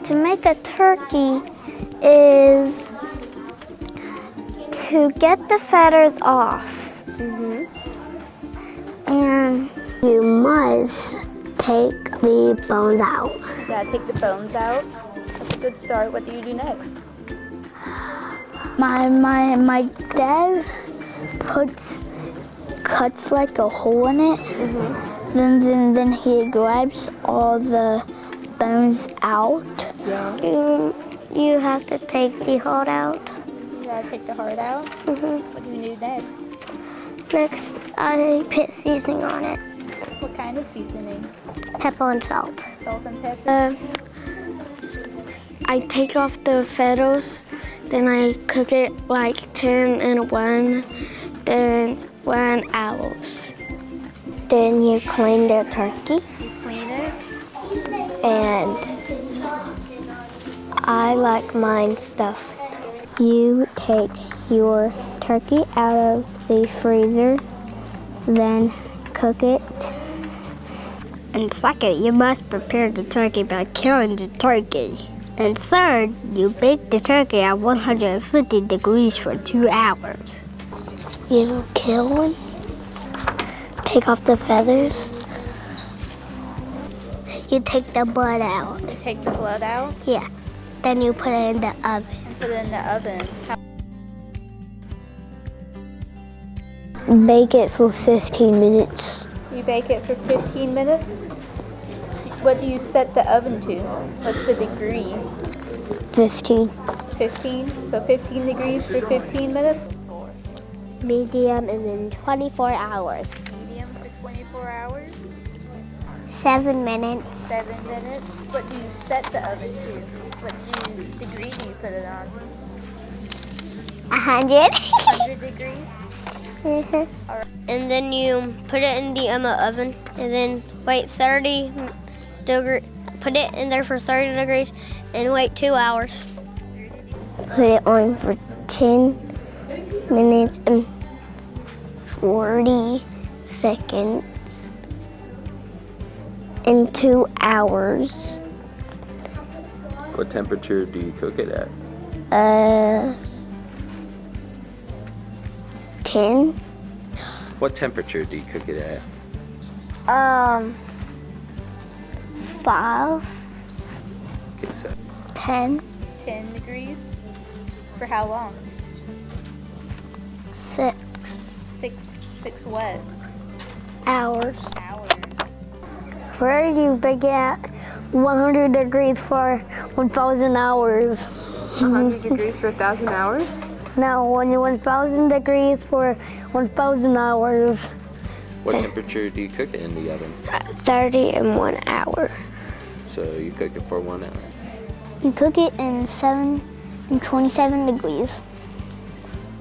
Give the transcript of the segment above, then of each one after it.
to make a turkey is to get the feathers off. And you must take the bones out. You gotta take the bones out. That's a good start. What do you do next? My dad cuts like a hole in it. Then he grabs all the bones out. Yeah. You have to take the heart out. You gotta take the heart out? What do you do next? Next, I put seasoning on it. What kind of seasoning? Pepper and salt. Salt and pepper? I take off the feathers, then I cook it like 10 and 1, then 1 hours. Then you clean the turkey. You clean it? And I like mine stuffed. You take your turkey out of the freezer, then cook it. And second, you must prepare the turkey by killing the turkey. And third, you bake the turkey at 150 degrees for 2 hours. You kill one, take off the feathers. You take the blood out. You take the blood out? Yeah. Then you put it in the oven. And put it in the oven. Bake it for 15 minutes. You bake it for 15 minutes? What do you set the oven to? What's the degree? 15. 15? So 15 degrees for 15 minutes? Medium and then 24 hours. Medium for 24 hours? 7 minutes. 7 minutes? What do you set the oven to? What degree do you put it on? 100. 100 degrees? And then you put it in the oven and then wait 30 degrees. Put it in there for 30 degrees and wait 2 hours. Put it on for 10 minutes and 40 seconds in 2 hours. What temperature do you cook it at? 10. What temperature do you cook it at? 5. Okay, so 10. 10 degrees? For how long? 6 Six what? hours. Hours. Where do you bake it at 100 degrees for 1,000 hours? 100 degrees for 1,000 hours? No, 1,000 degrees for 1,000 hours. what temperature do you cook it in the oven? 30 in 1 hour. So you cook it for 1 hour. You cook it in 27 degrees.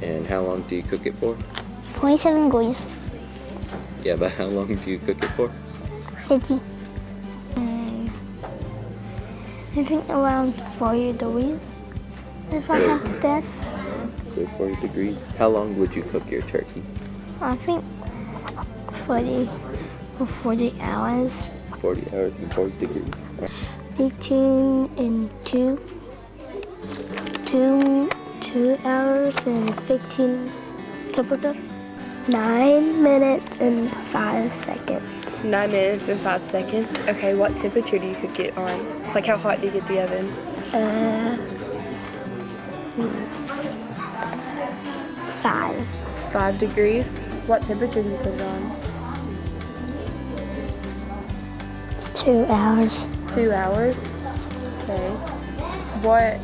And how long do you cook it for? 27 degrees. Yeah, but how long do you cook it for? 50. I think around 40 degrees, if I have to guess. So 40 degrees. How long would you cook your turkey? I think 40 hours. 40 hours and 40 degrees. 15 and 2 hours and 15 temperature. 9 minutes and 5 seconds. 9 minutes and 5 seconds. Okay, what temperature do you cook it on? Like how hot do you get the oven? 5. 5 degrees. What temperature do you put it on? 2 hours. 2 hours. Okay. What?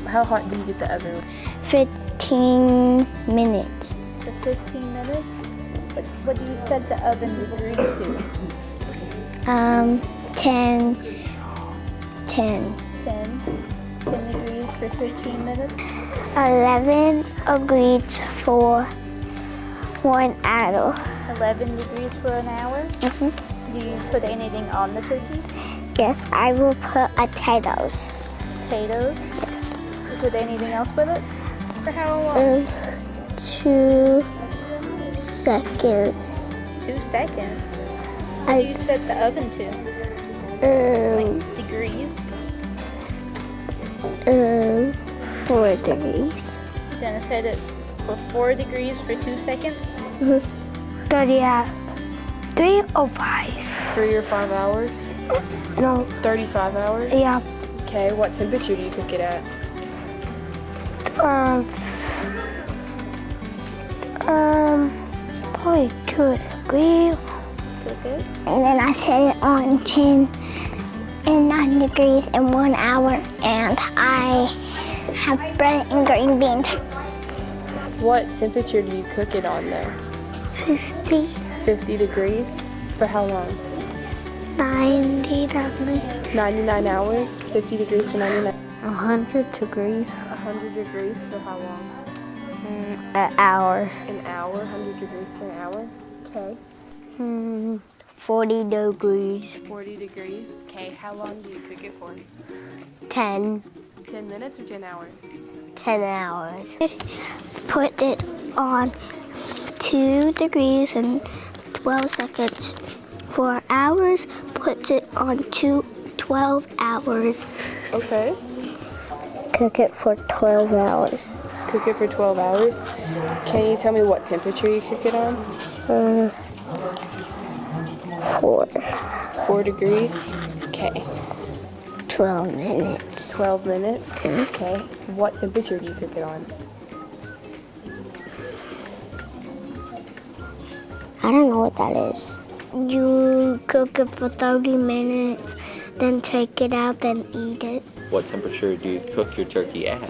How hot do you get the oven? 15 minutes. For 15 minutes? What do you set the oven degree to? 10. 10 degrees for 15 minutes? 11 degrees for 1 hour. 11 degrees for an hour? Mhm. Do you put anything on the turkey? Yes, I will put potatoes. Potatoes? Yes. You put anything else with it? For how long? 2 seconds. 2 seconds. What do you set the oven to? Like degrees? 4 degrees. Gonna set it for 4 degrees for 2 seconds. 3 or 5. 3 or 5 hours? No, 35 hours? yeah. Okay, what temperature do you cook it at? Probably 2 degrees. Cook it. And then I set it on 10 and 9 degrees in 1 hour. And I have bread and green beans. What temperature do you cook it on though? 50, 50 degrees? For how long? 90 degrees. 99 hours? 50 degrees for 99? 100 degrees. 100 degrees for how long? An hour. An hour? 100 degrees for an hour? Okay. 40 degrees. 40 degrees? Okay, how long do you cook it for? 10. 10 minutes or 10 hours? 10 hours. Put it on 2 degrees and 12 seconds. 4 hours, put it on 12 hours. Okay. Cook it for 12 hours. Cook it for 12 hours. Can you tell me what temperature you cook it on? 4. 4 degrees? Okay. 12 minutes. 12 minutes? Okay. What temperature do you cook it on? I don't know what that is. You cook it for 30 minutes, then take it out, then eat it. What temperature do you cook your turkey at?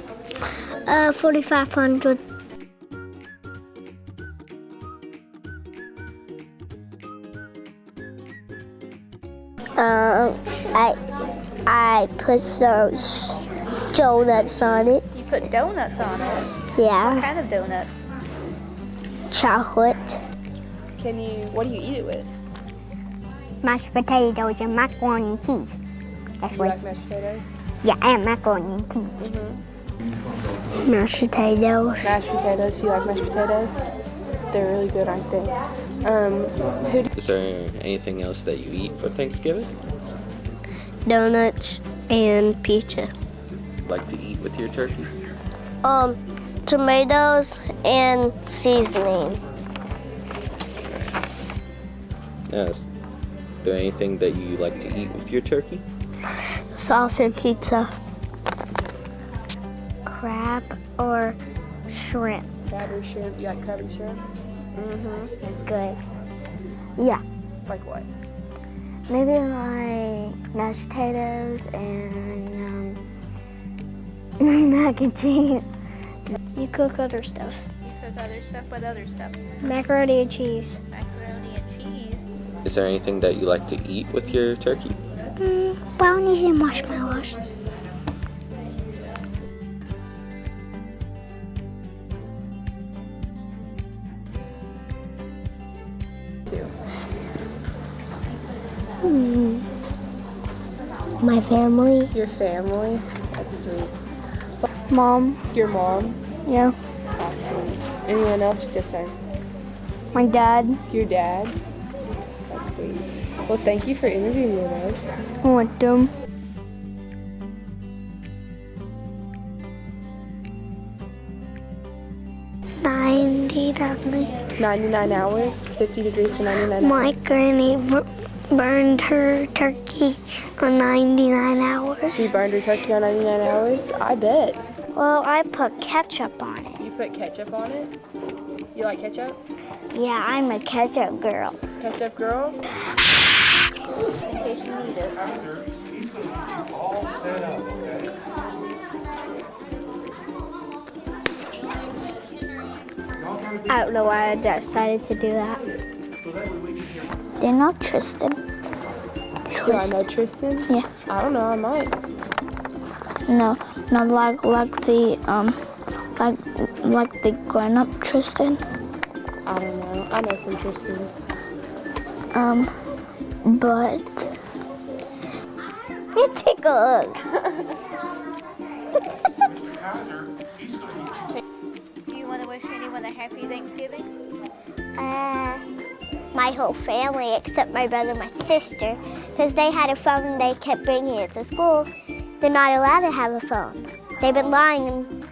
4,500. I put some donuts on it. You put donuts on it. What Yeah, kind of donuts? chocolate, What do you eat it with? mashed potatoes, and macaroni and cheese. That's You what. like mashed potatoes? Yeah, and macaroni and cheese. Mashed potatoes. Mashed potatoes. You like mashed potatoes? They're really good, aren't they? Is there anything else that you eat for Thanksgiving? Donuts and pizza. Like to eat with your turkey? Tomatoes and seasoning. Yes. Is there anything that you like to eat with your turkey? Sauce and pizza. Crab or shrimp. Crab or shrimp? You like crab and shrimp? Good. Yeah. Like what? Maybe like mashed potatoes and mac and cheese. You cook other stuff. You cook other stuff. What other stuff? Macaroni and cheese. Macaroni and cheese. Is there anything that you like to eat with your turkey? Brownies and marshmallows. My family. Your family? That's sweet. Mom. Your mom? Yeah. That's sweet. Anyone else or just her? My dad. Your dad? That's sweet. Well, thank you for interviewing me, Rose. I want them. $90. 99 hours? 50 degrees for 99 My hours? granny burned her turkey on 99 hours. She burned her turkey on 99 hours? I bet. Well, I put ketchup on it. You put ketchup on it? You like ketchup? Yeah, I'm a ketchup girl. Ketchup girl? In case you need it. I don't know why I decided to do that. They're not Tristan. Do I know Tristan? Yeah. I don't know, I might. No, not like the grown-up Tristan. I don't know. I know some Tristans. But it tickles. Do you want to wish anyone a happy Thanksgiving? My whole family except my brother and my sister, because they had a phone and they kept bringing it to school. They're not allowed to have a phone. They've been lying and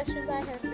questions I have.